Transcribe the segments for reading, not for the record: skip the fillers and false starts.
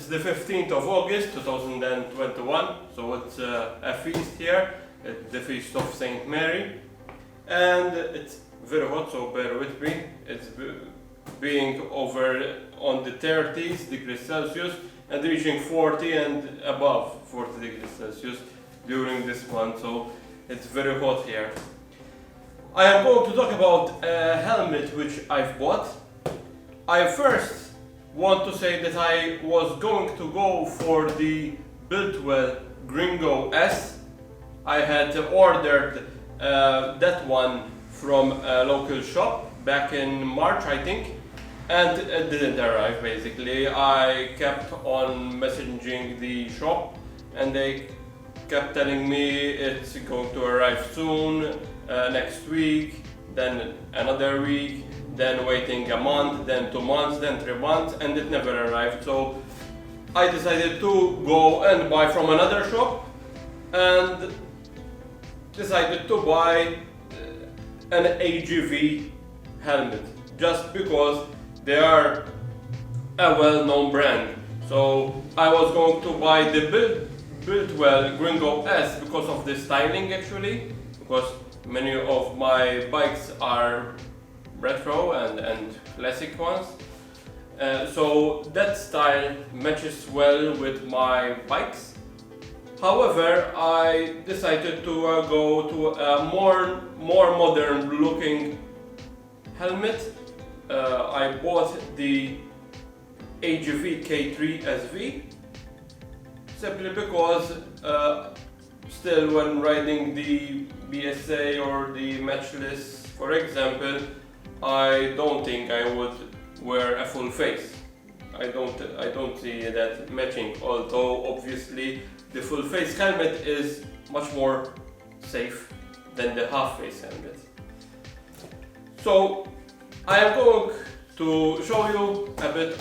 It's the 15th of August 2021, so it's a feast here, it's the feast of Saint Mary, and it's very hot, so bear with me. It's being over on the 30s degrees Celsius and reaching 40 and above 40 degrees Celsius during this month, so it's very hot here. I am going to talk about a helmet which I've bought. I first want to say that I was going to go for the Biltwell Gringo S. I had ordered that one from a local shop back in March, I think, and it didn't arrive basically. I kept on messaging the shop and they kept telling me it's going to arrive soon, next week, then another week, then waiting a month, then 2 months, then 3 months, and it never arrived. So I decided to go and buy from another shop and decided to buy an AGV helmet just because they are a well-known brand. So I was going to buy the Biltwell Gringo S because of the styling actually, because many of my bikes are retro and classic ones. So that style matches well with my bikes. However, I decided to go to a more modern looking helmet. I bought the AGV K3 SV simply because still when riding the BSA or the matchless, for example, I don't think I would wear a full face. I don't see that matching, although obviously the full face helmet is much more safe than the half face helmet. So I am going to show you a bit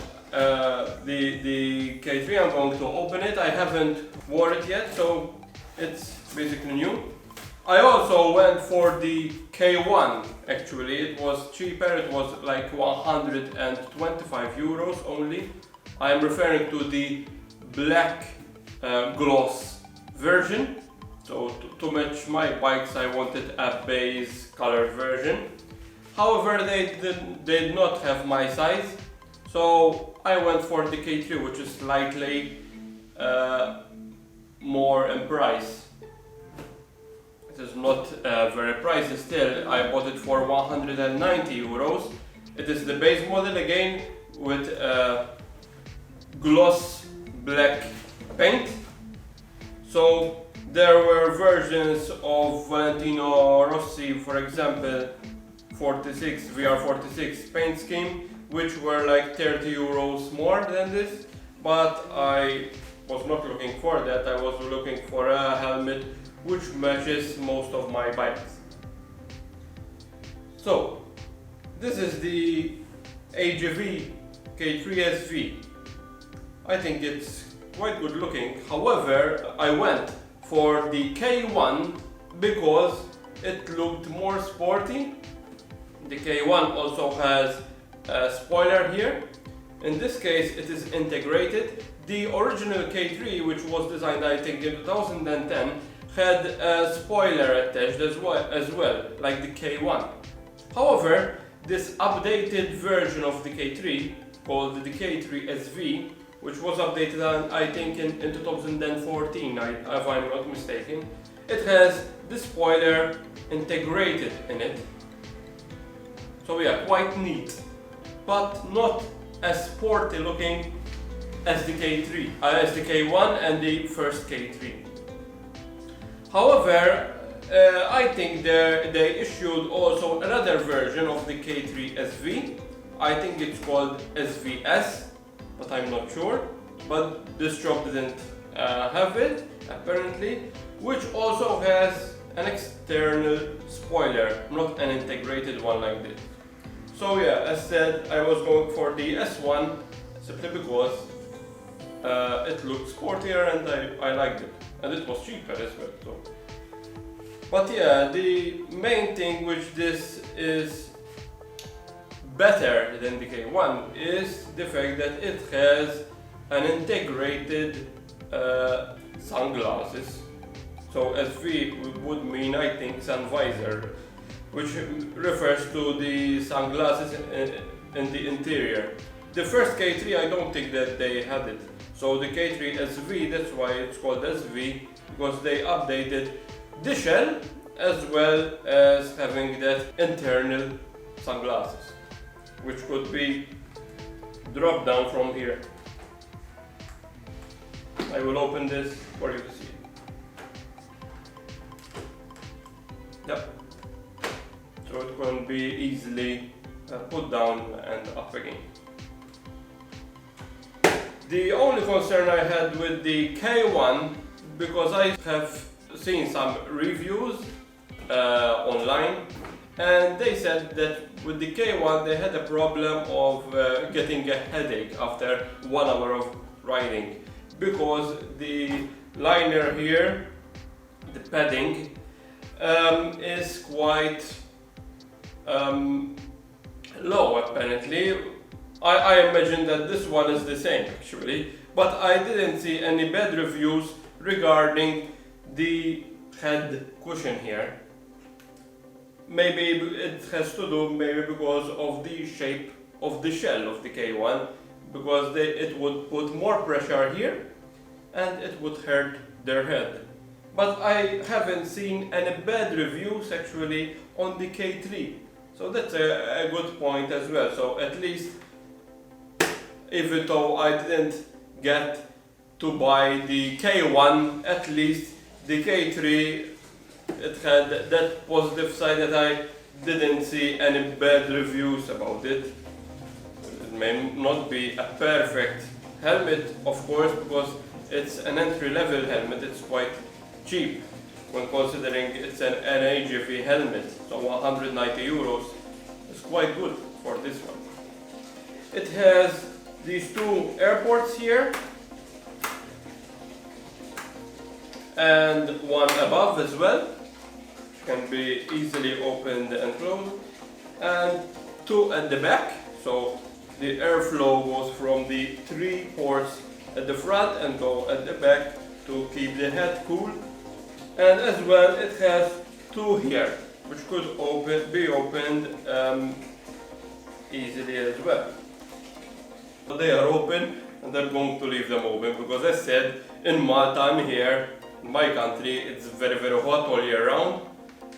the K3. I'm going to open it. I haven't worn it yet, so it's basically new. I also went for the K1 actually. It was cheaper, it was like 125 euros only. I am referring to the black gloss version. So to match my bikes I wanted a base colored version. However, they did not have my size, so I went for the K3, which is slightly more in price. It is not very pricey still. I bought it for 190 euros. It is the base model again with gloss black paint. So there were versions of Valentino Rossi, for example, 46 VR46 paint scheme, which were like 30 euros more than this, but I was not looking for that. I was looking for a helmet which matches most of my bikes. So this is the AGV K3 SV. I think it's quite good looking. However, I went for the K1 because it looked more sporty. The K1 also has a spoiler here. In this case it is integrated. The original K3, which was designed I think in 2010, had a spoiler attached as well, like the K1. However, this updated version of the K3, called the K3 SV, which was updated I think in 2014, if I'm not mistaken, it has the spoiler integrated in it. So yeah, quite neat, but not as sporty looking as the K3, as the K1 and the first K3. However, I think they issued also another version of the K3 SV. I think it's called SVS, but I'm not sure. But this shop didn't have it, apparently, which also has an external spoiler, not an integrated one like this. So yeah, as said, I was going for the S1 simply because it looked sportier and I liked it. And it was cheaper as well. So. But yeah, the main thing which this is better than the K1 is the fact that it has an integrated sunglasses. So SV would mean, I think, sun visor, which refers to the sunglasses in the interior. The first K3, I don't think that they had it. So the K3 SV, that's why it's called SV, because they updated the shell as well as having that internal sunglasses, which could be dropped down from here. I will open this for you to see. Yep. So it can be easily put down and up again. The only concern I had with the K1, because I have seen some reviews online, and they said that with the K1 they had a problem of getting a headache after 1 hour of riding, because the liner here, the padding, is quite low apparently. I imagine that this one is the same actually, but I didn't see any bad reviews regarding the head cushion here. Maybe it has to do because of the shape of the shell of the K1, because it would put more pressure here and it would hurt their head. But I haven't seen any bad reviews actually on the K3, so that's a good point as well. So at least, even though I didn't get to buy the K1, at least the K3, it had that positive side that I didn't see any bad reviews about it. It may not be a perfect helmet, of course, because it's an entry-level helmet. It's quite cheap when considering it's an AGV helmet, so 190 euros is quite good for this one. It has these two airports here and one above as well, which can be easily opened and closed, and two at the back, so the airflow goes from the 3 ports at the front and go at the back to keep the head cool. And as well it has 2 here, which could be opened easily as well. They are open and I'm going to leave them open because, as said, in Malta, I'm here, in my country, it's very hot all year round.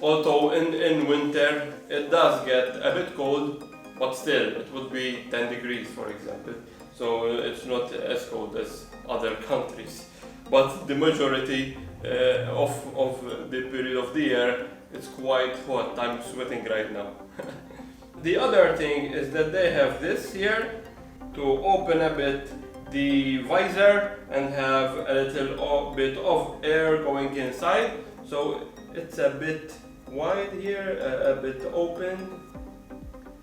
Although in winter it does get a bit cold, but still it would be 10 degrees for example. So it's not as cold as other countries. But the majority of the period of the year, it's quite hot. I'm sweating right now. The other thing is that they have this here to open a bit the visor and have a little bit of air going inside. So it's a bit wide here, a bit open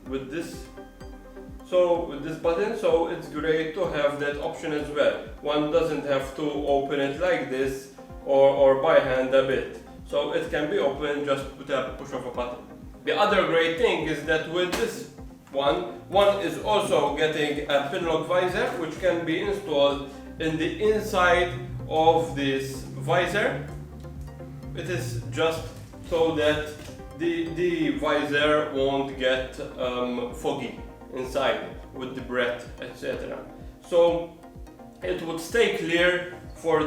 with this. So with this button, so it's great to have that option as well. One doesn't have to open it like this or by hand a bit. So it can be opened just with a push of a button. The other great thing is that with this one is also getting a pin lock visor, which can be installed in the inside of this visor. It is just so that the visor won't get foggy inside with the breath, etc. So it would stay clear for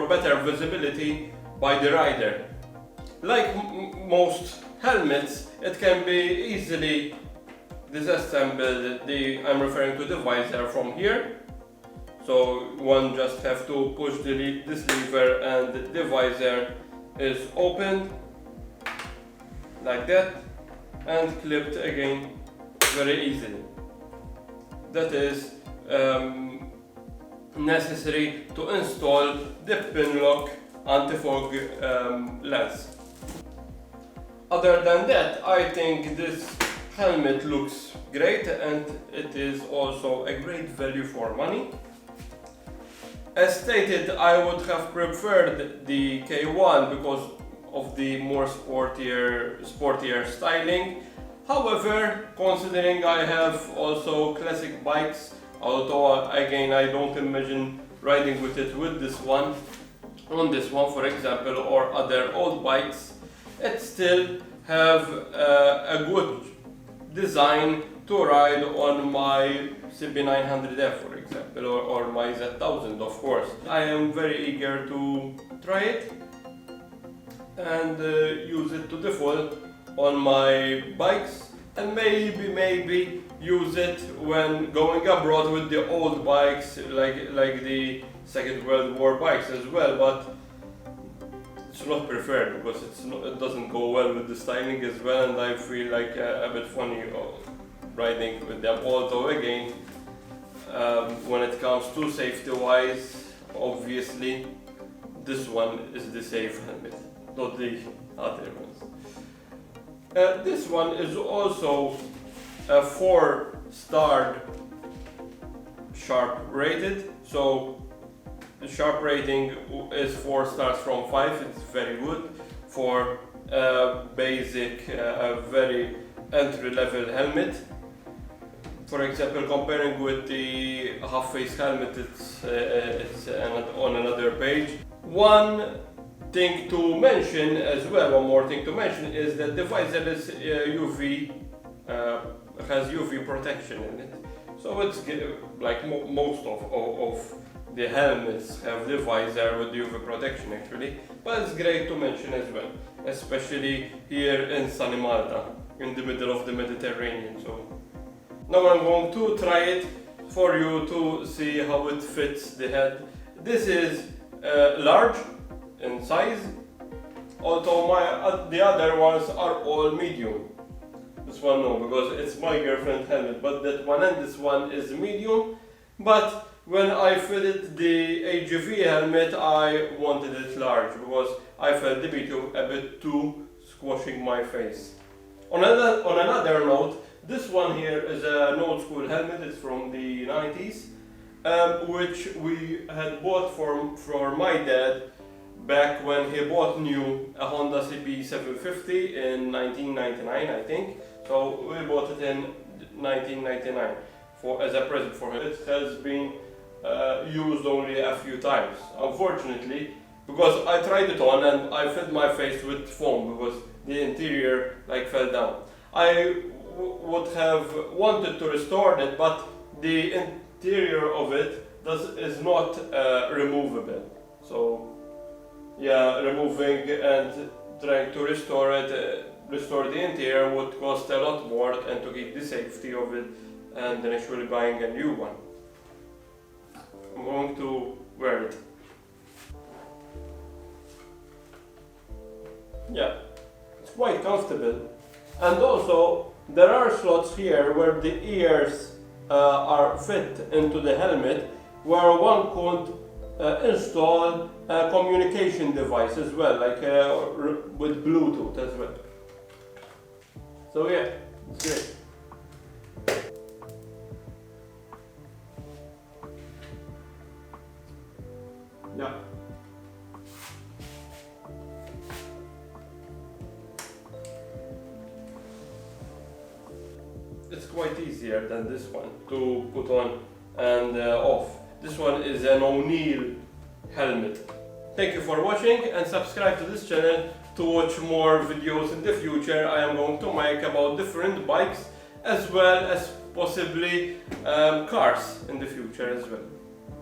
better visibility by the rider. Like most helmets, it can be easily disassembled. I'm referring to the visor from here. So one just have to push this lever and the visor is opened like that and clipped again very easily. That is necessary to install the pin lock anti-fog lens. Other than that, I think this helmet looks great and it is also a great value for money. As stated, I would have preferred the K1 because of the more sportier styling. However, considering I have also classic bikes, Although again, I don't imagine riding with it with this one, on this one for example, or other old bikes. It still have a good design to ride on my CB900F for example, or my Z1000 of course. I am very eager to try it and use it to the full on my bikes, and maybe use it when going abroad with the old bikes like the Second World War bikes as well, but it's not preferred because it doesn't go well with the styling as well, and I feel like a bit funny riding with them. Although again, when it comes to safety wise, obviously this one is the safe helmet, not the other ones. This one is also a 4-star sharp rated, so the sharp rating is 4 stars from 5. It's very good for a basic, very entry-level helmet. For example, comparing with the half-face helmet, it's on another page. One thing to mention as well, one more thing to mention, is that the visor is has UV protection in it. So it's like most of the helmets have the visor with UV protection actually, but it's great to mention as well, especially here in sunny Malta, in the middle of the Mediterranean. So now I'm going to try it for you to see how it fits the head. This is large in size, although the other ones are all medium. This one no, because it's my girlfriend's helmet, but that one and this one is medium. But when I fitted the AGV helmet, I wanted it large because I felt the medium a bit too squashing my face. On another note, this one here is an old school helmet. It's from the 90s, which we had bought for my dad back when he bought new a Honda CB750 in 1999, I think. So we bought it in 1999 as a present for him. It has been used only a few times, unfortunately, because I tried it on and I filled my face with foam because the interior like fell down. I would have wanted to restore it, but the interior of it is not removable. So yeah, removing and trying to restore the interior would cost a lot more, and to keep the safety of it, and then actually buying a new one. I'm going to wear it. Yeah, it's quite comfortable, and also there are slots here where the ears are fit into the helmet, where one could install a communication device as well, like with Bluetooth as well. So yeah, it's great. Yeah. It's quite easier than this one to put on and off. This one is an O'Neill helmet. Thank you for watching, and subscribe to this channel to watch more videos in the future. I am going to make about different bikes as well as possibly cars in the future as well.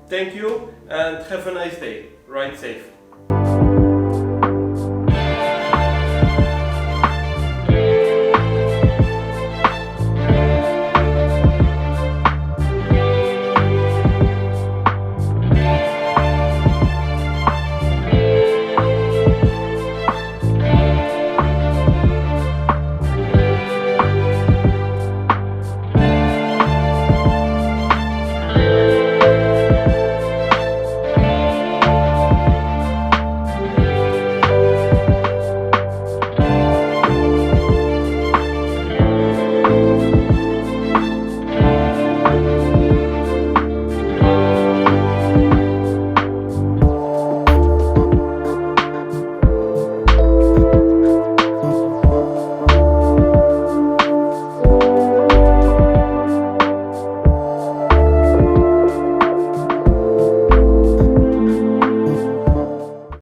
Thank you and have a nice day. Ride safe.